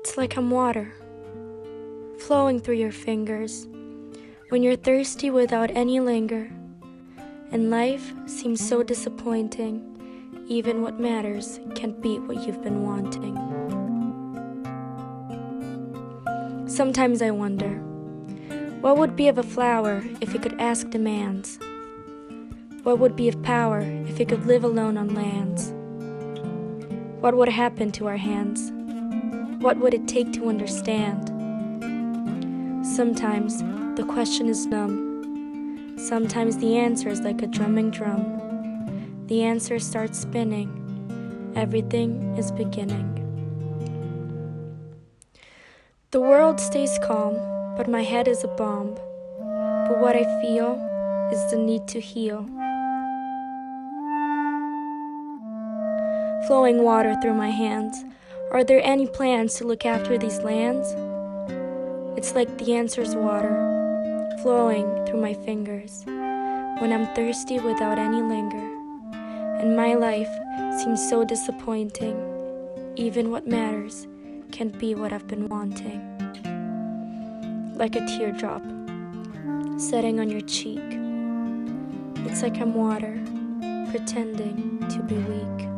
It's like I'm water, flowing through your fingers, when you're thirsty without any linger, and life seems so disappointing, even what matters can't beat what you've been wanting. Sometimes I wonder, what would be of a flower if it could ask demands? What would be of power if it could live alone on lands? What would happen to our hands? What would it take to understand? Sometimes the question is numb. Sometimes the answer is like a drumming drum. The answer starts spinning. Everything is beginning. The world stays calm, but my head is a bomb. But what I feel is the need to heal. Flowing water through my hands. Are there any plans to look after these lands? It's like the answer's water, flowing through my fingers, when I'm thirsty without any linger. And my life seems so disappointing, even what matters can't be what I've been wanting. Like a teardrop, setting on your cheek. It's like I'm water, pretending to be weak.